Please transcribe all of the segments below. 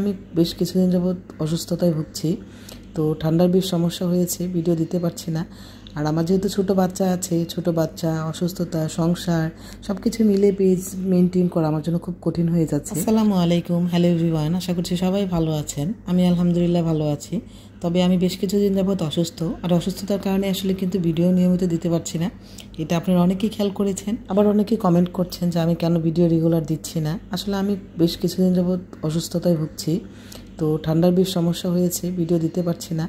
আমি বেশ কিছুদিন যাবত অসুস্থতায় ভুগছি। তো ঠান্ডার বেশ সমস্যা হয়েছে, ভিডিও দিতে পারছি না। আর আমার যেহেতু ছোটো বাচ্চা আছে, ছোটো বাচ্চা, অসুস্থতা, সংসার সব কিছু মিলে পেজ মেনটেন করা আমার জন্য খুব কঠিন হয়ে যাচ্ছে। আসসালামু আলাইকুম, হ্যালো এভরিওয়ান, আশা করছি সবাই ভালো আছেন। আমি আলহামদুলিল্লাহ ভালো আছি। তবে আমি বেশ কিছুদিন যাবত অসুস্থ, আর অসুস্থতার কারণে আসলে কিন্তু ভিডিও নিয়মিত দিতে পারছি না। এটা আপনারা অনেকেই খেয়াল করেছেন, আবার অনেকেই কমেন্ট করছেন যে আমি কেন ভিডিও রেগুলার দিচ্ছি না। আসলে আমি বেশ কিছুদিন যাবত অসুস্থতায় ভুগছি। তো ঠান্ডার বেশ সমস্যা হয়েছে, ভিডিও দিতে পারছি না।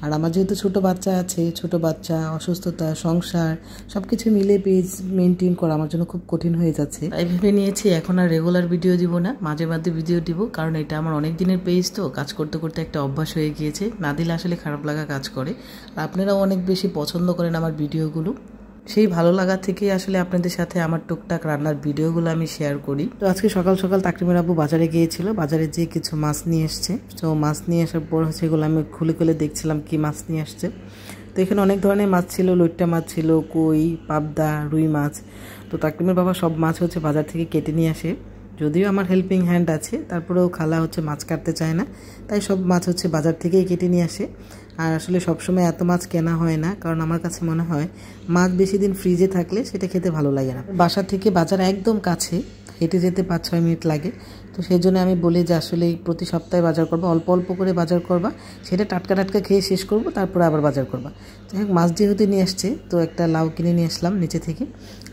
আর আমার যেহেতু ছোটো বাচ্চা আছে, ছোটো বাচ্চা, অসুস্থতা, সংসার সব কিছু মিলে পেজ মেনটেন করা আমার জন্য খুব কঠিন হয়ে যাচ্ছে। তাই ভেবে নিয়েছি এখন আর রেগুলার ভিডিও দিব না, মাঝে মাঝে ভিডিও দিব, কারণ এটা আমার অনেক দিনের পেজ, তো কাজ করতে করতে একটা অভ্যাস হয়ে গিয়েছে। না দিলে আসলে খারাপ লাগা কাজ করে। আর আপনারাও অনেক বেশি পছন্দ করেন আমার ভিডিওগুলো, সেই ভালো লাগা থেকেই আসলে আপনাদের সাথে আমার টুকটাক রান্নার ভিডিওগুলো আমি শেয়ার করি। তো আজকে সকাল সকাল তাকরিমের আব্বু বাজারে গিয়েছিল, বাজারে যেয়ে কিছু মাছ নিয়ে এসছে। তো মাছ নিয়ে আসার পর এগুলো আমি খুলে খুলে দেখছিলাম কি মাছ নিয়ে আসছে। তো এখানে অনেক ধরনের মাছ ছিল, লইট্টা মাছ ছিল, কই, পাবদা, রুই মাছ। তো তাকরিমের বাবা সব মাছ বাজার থেকে কেটে নিয়ে আসে। যদিও আমার হেল্পিং হ্যান্ড আছে, তারপরেও খালা মাছ কাটতে চায় না, তাই সব মাছ বাজার থেকেই কেটে নিয়ে আসে। আর আসলে সবসময় এত মাছ কেনা হয় না, কারণ আমার কাছে মনে হয় মাছ বেশি দিন ফ্রিজে থাকলে সেটা খেতে ভালো লাগে না। বাসা থেকে বাজার একদম কাছে, হেঁটে যেতে 5-6 মিনিট লাগে। তো সেই জন্য আমি বলি যে আসলে প্রতি সপ্তাহে বাজার করবা, অল্প অল্প করে বাজার করবা, সেটা টাটকা টাটকা খেয়ে শেষ করবো, তারপরে আবার বাজার করবা। যাই হোক, মাছ যেহেতু নিয়ে আসছে, তো একটা লাউ কিনে নিয়ে আসলাম নিচে থেকে।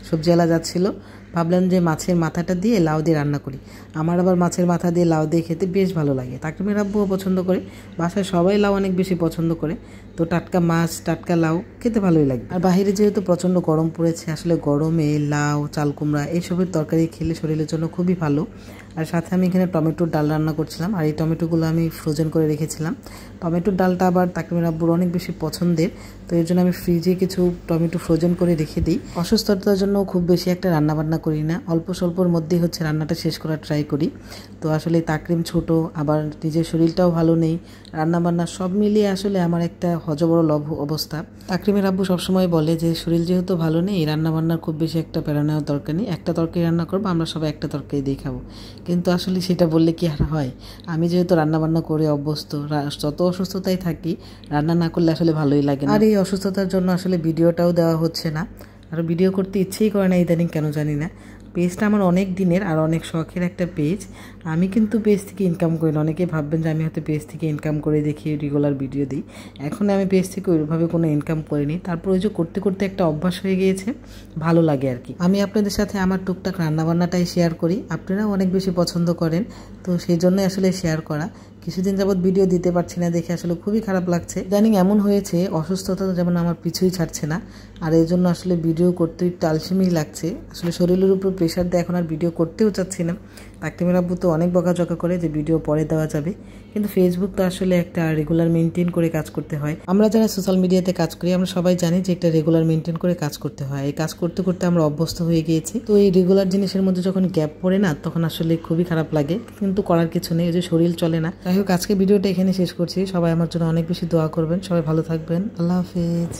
সবজিওয়ালা যাচ্ছিলো, ভাবলাম যে মাছের মাথাটা দিয়ে লাউ দিয়ে রান্না করি। আমার আবার মাছের মাথা দিয়ে লাউ দিয়ে খেতে বেশ ভালো লাগে, তাকরিমের আব্বুও পছন্দ করে, বাসায় সবাই লাউ অনেক বেশি পছন্দ করে। তো টাটকা মাছ, টাটকা লাউ খেতে ভালোই লাগে। আর বাইরে যেহেতু প্রচণ্ড গরম পড়েছে, আসলে গরমে লাউ, চাল কুমড়া এইসবের তরকারি খেলে শরীরের জন্য খুবই ভালো। আর সাথে আমি এখানে টমেটোর ডাল রান্না করছিলাম, আর এই টমেটোগুলো আমি ফ্রোজেন করে রেখেছিলাম। টমেটোর ডালটা আবার তাকরিমের আব্বুর অনেক বেশি পছন্দের, তো এর জন্য আমি ফ্রিজে কিছু টমেটো ফ্রোজেন করে রেখে দিই। অসুস্থতার জন্য খুব বেশি একটা রান্নাবান্না করি না, অল্প স্বল্পর মধ্যেই রান্নাটা শেষ করার ট্রাই করি। তো আসলে তাকরিম ছোট, আবার নিজের শরীরটাও ভালো নেই, রান্নাবান্না সব মিলিয়ে আসলে আমার একটা হজবড় লভ অবস্থা। তাকরিমের আব্বু সবসময় বলে যে শরীর যেহেতু ভালো নেই, রান্নাবান্নার খুব বেশি একটা প্যারা নেওয়ার দরকার নেই, একটা তরকারি রান্না করবো, আমরা সবাই একটা তরকারি দিয়ে খাবো। কিন্তু আসলে সেটা বললে কি আর হয়? আমি যেহেতু রান্নাবান্না করে অভ্যস্ত, যত অসুস্থতায় থাকি, রান্না না করলে আসলে ভালোই লাগে না। আর এই অসুস্থতার জন্য আসলে ভিডিওটাও দেওয়া হচ্ছে না, আর ভিডিও করতে ইচ্ছেই করে না ইদানিং, কেন জানি না। পেজটা আমার অনেক দিনের আর অনেক শখের একটা পেজ। আমি কিন্তু পেজ থেকে ইনকাম করি না, অনেকে ভাববেন যে আমি হয়তো পেজ থেকে ইনকাম করে দেখি রেগুলার ভিডিও দিই। এখন আমি পেজ থেকে ওইভাবে কোনো ইনকাম করিনি, তারপর করতে করতে একটা অভ্যাস হয়ে গিয়েছে, ভালো লাগে আর কি। আমি আপনাদের সাথে আমার টুকটাক রান্নাবান্নাটাই শেয়ার করি, আপনারাও অনেক বেশি পছন্দ করেন, তো সেই জন্যই আসলে শেয়ার করা। কিছুদিন যাবত ভিডিও দিতে পারছি না দেখে আসলে খুবই খারাপ লাগছে। ইদানিং এমন হয়েছে, অসুস্থতা যেমন আমার পিছুই ছাড়ছে না, আর এই জন্য আসলে ভিডিও করতে একটু আলসেমি লাগছে। আসলে শরীরের উপর প্রেশার দিয়ে এখন আর ভিডিও করতেও চাচ্ছি না। তাকরিমের আব্বু তো অনেক বকাঝকা করে যে ভিডিও পরে দেওয়া যাবে, কিন্তু ফেসবুক তো আসলে একটা রেগুলার মেনটেন করে কাজ করতে হয়। আমরা যারা সোশ্যাল মিডিয়াতে কাজ করি, আমরা সবাই জানি যে একটা রেগুলার মেনটেন করে কাজ করতে হয়। এই কাজ করতে করতে আমরা অভ্যস্ত হয়ে গিয়েছি। তো এই রেগুলার জিনিসের মধ্যে যখন গ্যাপ পড়ে না, তখন আসলে খুবই খারাপ লাগে, কিন্তু করার কিছু নেই, যে শরীর চলে না। যাই হোক, আজকে ভিডিওটা এখানে শেষ করছি। সবাই আমার জন্য অনেক বেশি দোয়া করবেন, সবাই ভালো থাকবেন। আল্লাহ হাফেজ।